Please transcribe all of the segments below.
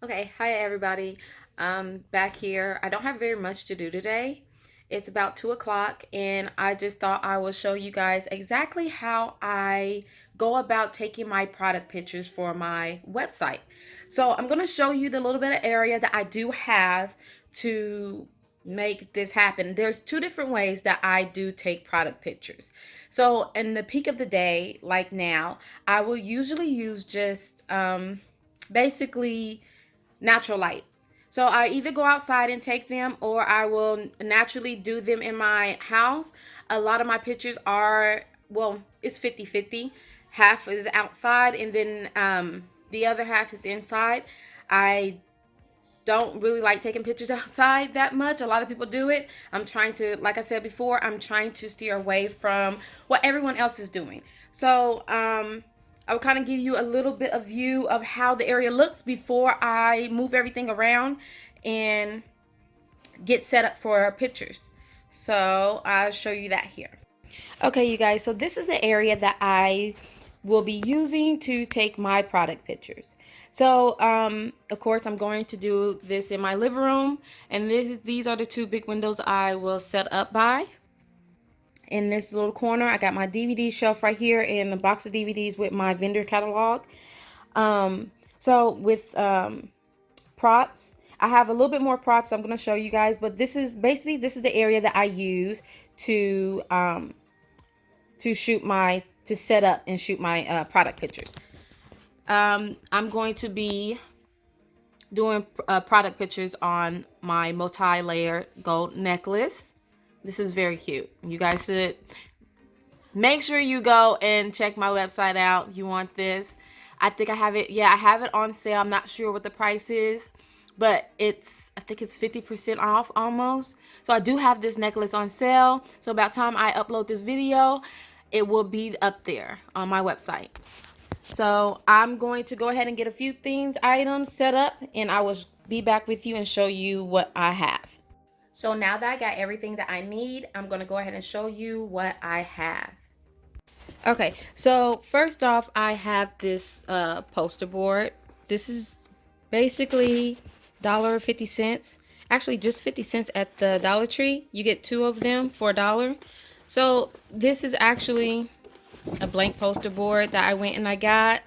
Okay, hi everybody. Back here. I don't have very much to do today. It's about 2 o'clock, and I just thought I will show you guys exactly how I go about taking my product pictures for my website. So I'm going to show you the little bit of area that I do have to make this happen. There's two different ways that I do take product pictures. So in the peak of the day, like now, I will usually use just basically natural light. So I either go outside and take them, or I will naturally do them in my house. A lot of my pictures are, well, it's 50-50. Half is outside, and then the other half is inside. I don't really like taking pictures outside that much. A lot of people do it. I'm trying to, like I said before, I'm trying to steer away from what everyone else is doing. So I will kind of give you a little bit of view of how the area looks before I move everything around and get set up for pictures. So I'll show you that here. Okay, you guys, so this is the area that I will be using to take my product pictures. So, of course, I'm going to do this in my living room, and these are the two big windows I will set up by. In this little corner, I got my DVD shelf right here and the box of DVDs with my vendor catalog. So with props, I have a little bit more props I'm going to show you guys, but this is the area that I use to set up and shoot my product pictures. I'm going to be doing product pictures on my multi-layer gold necklace. This is very cute. You guys should make sure you go and check my website out. You want this? I think I have it. Yeah, I have it on sale. I'm not sure what the price is, but I think it's 50% off almost. So I do have this necklace on sale. So about time I upload this video, it will be up there on my website. So I'm going to go ahead and get a few items set up, and I will be back with you and show you what I have. So now that I got everything that I need, I'm going to go ahead and show you what I have. Okay, so first off, I have this poster board. This is basically $1.50. Actually, just 50 cents at the Dollar Tree. You get two of them for $1. So this is actually a blank poster board that I went and I got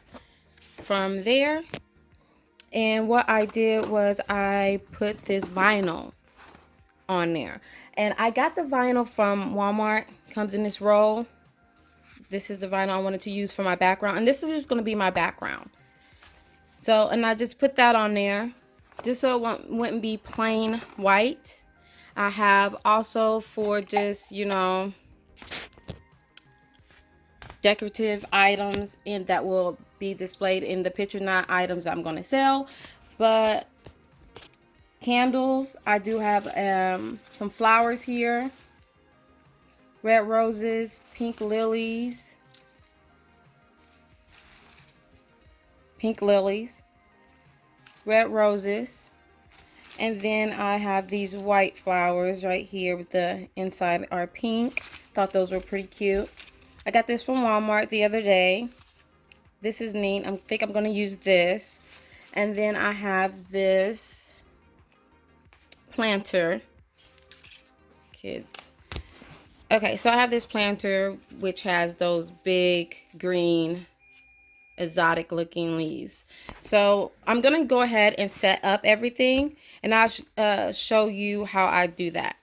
from there. And what I did was I put this vinyl on there. And I got the vinyl from Walmart. Comes in this roll. This is the vinyl I wanted to use for my background. And this is just going to be my background. So, and I just put that on there just so it wouldn't be plain white. I have also for just, decorative items and that will be displayed in the picture, not items I'm going to sell, but candles. I do have some flowers here, red roses, pink lilies, red roses, and then I have these white flowers right here with the inside are pink. Thought those were pretty cute. I got this from Walmart the other day. This is neat. I think I'm going to use this. And then I have this planter. Kids. Okay, so I have this planter which has those big green exotic looking leaves. So I'm going to go ahead and set up everything, and I'll show you how I do that.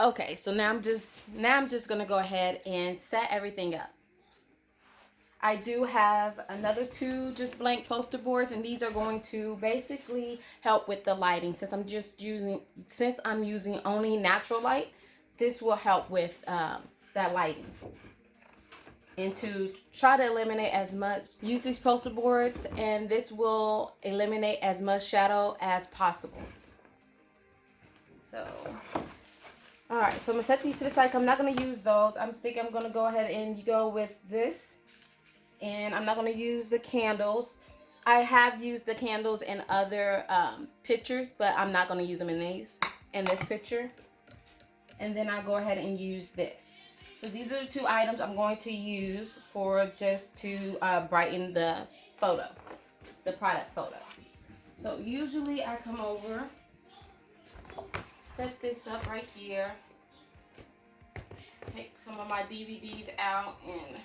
Okay, so now I'm just going to go ahead and set everything up. I do have another two just blank poster boards, and these are going to basically help with the lighting. Since I'm using only natural light, this will help with that lighting. And to try to eliminate as much, use these poster boards, and this will eliminate as much shadow as possible. So, all right, so I'm gonna set these to the side. I'm not gonna use those. I'm gonna go ahead and go with this. And I'm not going to use the candles. I have used the candles in other pictures, but I'm not going to use them in this picture. And then I'll go ahead and use this. So these are the two items I'm going to use for just to brighten the photo, the product photo. So usually I come over, set this up right here, take some of my DVDs out, and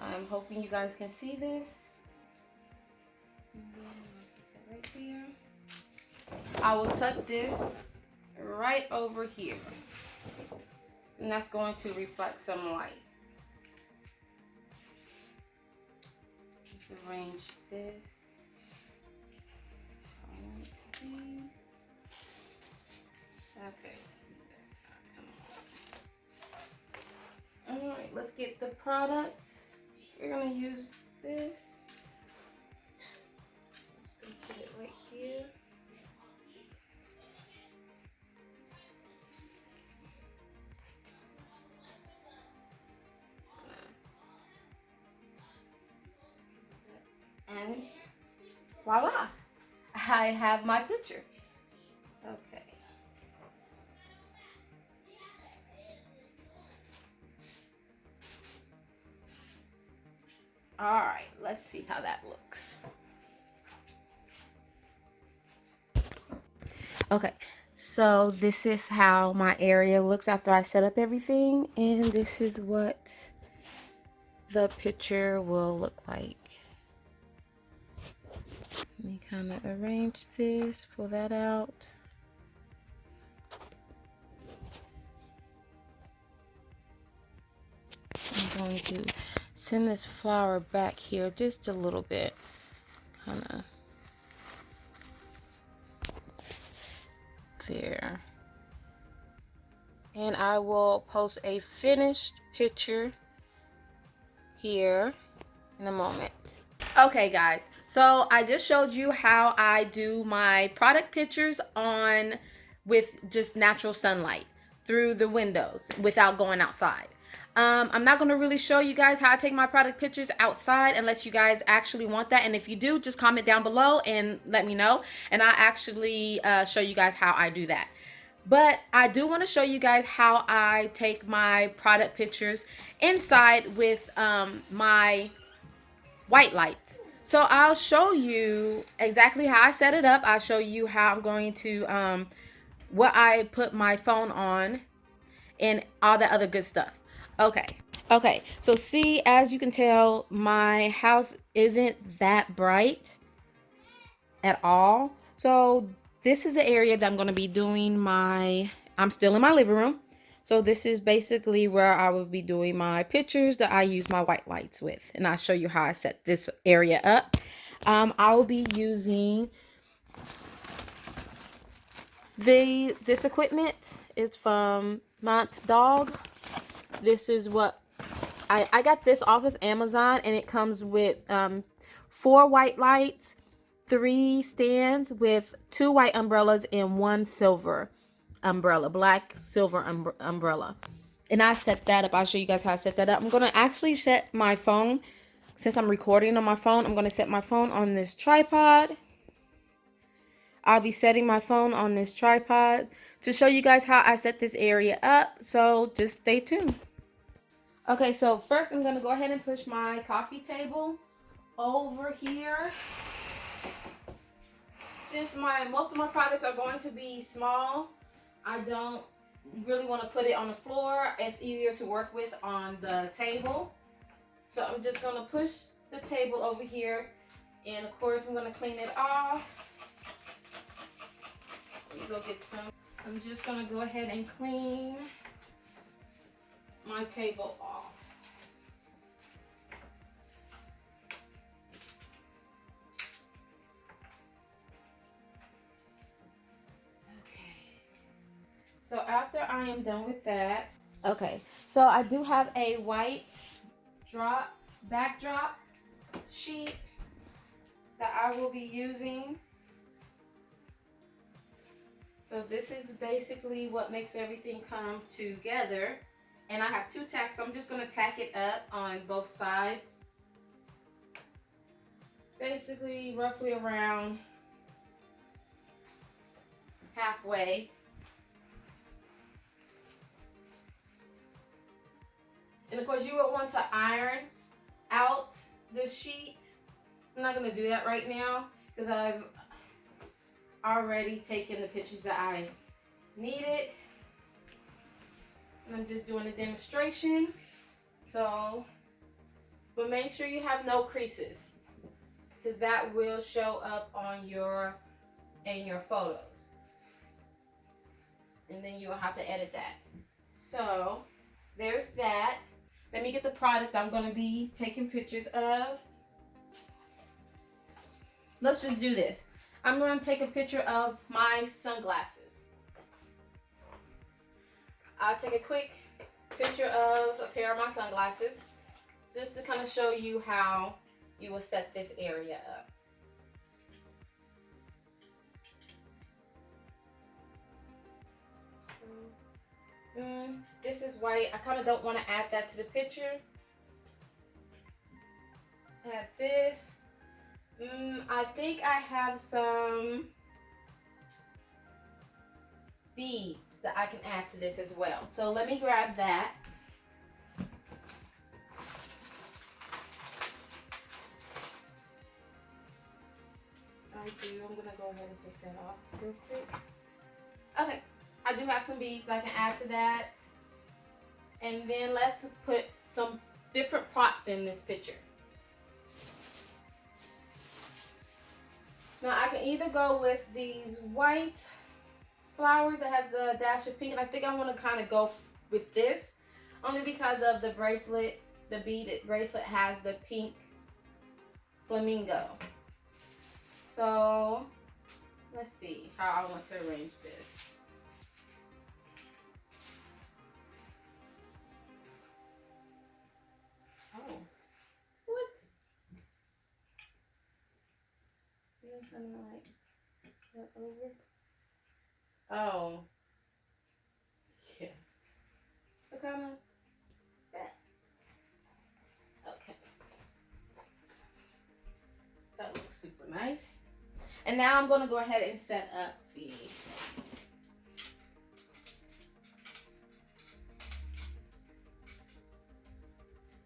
I'm hoping you guys can see this. Right there. I will tuck this right over here, and that's going to reflect some light. Let's arrange this. Okay. Alright, let's get the product. We're gonna use this. Just gonna put it right here. And voila, I have my picture. Okay. All right, let's see how that looks. Okay, so this is how my area looks after I set up everything, and this is what the picture will look like. Let me kind of arrange this, pull that out. I'm going to send this flower back here just a little bit, kind of there. And I will post a finished picture here in a moment. Okay guys, so I just showed you how I do my product pictures on with just natural sunlight through the windows without going outside. I'm not going to really show you guys how I take my product pictures outside unless you guys actually want that. And if you do, just comment down below and let me know. And I'll actually show you guys how I do that. But I do want to show you guys how I take my product pictures inside with my white lights. So I'll show you exactly how I set it up. I'll show you how I'm going to, what I put my phone on and all that other good stuff. Okay, so see, as you can tell, my house isn't that bright at all. So this is the area that I'm going to be doing I'm still in my living room. So this is basically where I will be doing my pictures that I use my white lights with. And I'll show you how I set this area up. I will be using this equipment. It's from Mont Dog. This is what I got this off of Amazon, and it comes with 4 white lights, 3 stands with 2 white umbrellas and 1 silver umbrella, black silver umbrella. And I set that up. I'll show you guys how I set that up. I'm going to actually set my phone, since I'm recording on my phone, I'm going to set my phone on this tripod. I'll be setting my phone on this tripod to show you guys how I set this area up. So just stay tuned. Okay, so first I'm going to go ahead and push my coffee table over here. Since most of my products are going to be small, I don't really want to put it on the floor. It's easier to work with on the table. So I'm just going to push the table over here, and of course I'm going to clean it off. Let me go get some. So I'm just going to go ahead and clean my table off. So after I am done with that, okay, so I do have a white backdrop sheet that I will be using. So this is basically what makes everything come together. And I have 2 tacks, so I'm just going to tack it up on both sides. Basically, roughly around halfway. And of course you would want to iron out the sheet. I'm not going to do that right now because I've already taken the pictures that I needed. And I'm just doing a demonstration. So, but make sure you have no creases because that will show up on your photos. And then you'll have to edit that. So, there's that. Let me get the product I'm going to be taking pictures of. Let's just do this. I'm going to take a picture of my sunglasses. I'll take a quick picture of a pair of my sunglasses just to kind of show you how you will set this area up. This is white. I kind of don't want to add that to the picture. Add this. I think I have some beads that I can add to this as well. So let me grab that. I'm gonna go ahead and take that off real quick. Okay, I do have some beads I can add to that. And then let's put some different props in this picture. Now I can either go with these white flowers that has the dash of pink, and I think I want to kind of go with this only because of the bracelet. The beaded bracelet has the pink flamingo. So let's see how I want to arrange this. Oh, what? I'm trying to like that over. Oh, yeah. So kind of that. Okay. That looks super nice. And now I'm going to go ahead and set up the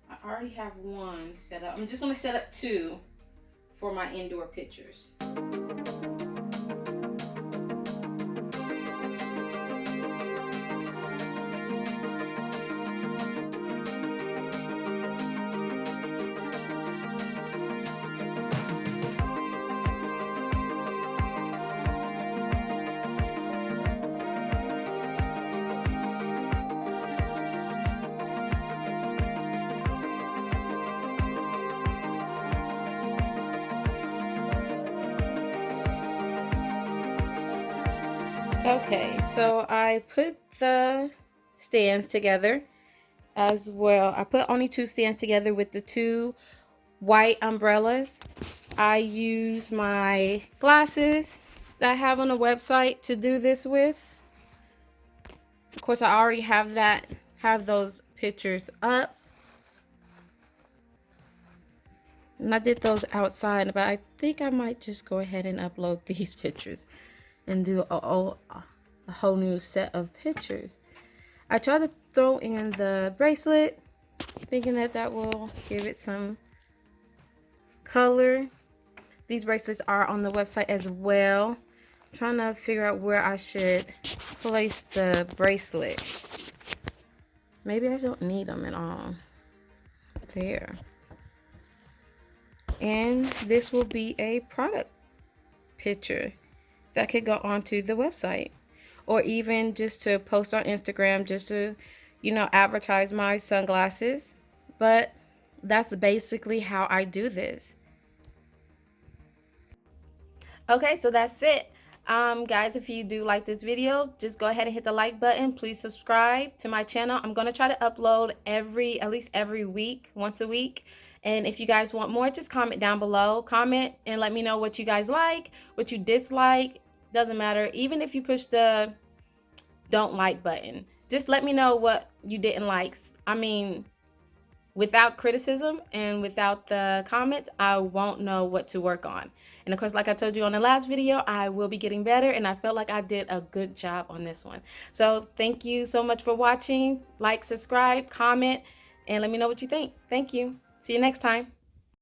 I already have one set up. I'm just going to set up two for my indoor pictures. Okay, so I put the stands together as well. I put only two stands together with the two white umbrellas. I use my glasses that I have on the website to do this with. Of course, I already have those pictures up. And I did those outside, but I think I might just go ahead and upload these pictures and do a whole new set of pictures. I tried to throw in the bracelet, thinking that will give it some color. These bracelets are on the website as well. I'm trying to figure out where I should place the bracelet. Maybe I don't need them at all. There. And this will be a product picture that could go onto the website, or even just to post on Instagram, just to, advertise my sunglasses. But that's basically how I do this. Okay, so that's it. Guys, if you do like this video, just go ahead and hit the like button. Please subscribe to my channel. I'm going to try to upload at least every week, once a week. And if you guys want more, just comment down below. Comment and let me know what you guys like, what you dislike. Doesn't matter. Even if you push the don't like button, just let me know what you didn't like. I mean, without criticism and without the comments, I won't know what to work on. And of course, like I told you on the last video, I will be getting better, and I felt like I did a good job on this one. So thank you so much for watching. Like, subscribe, comment, and let me know what you think. Thank you. See you next time.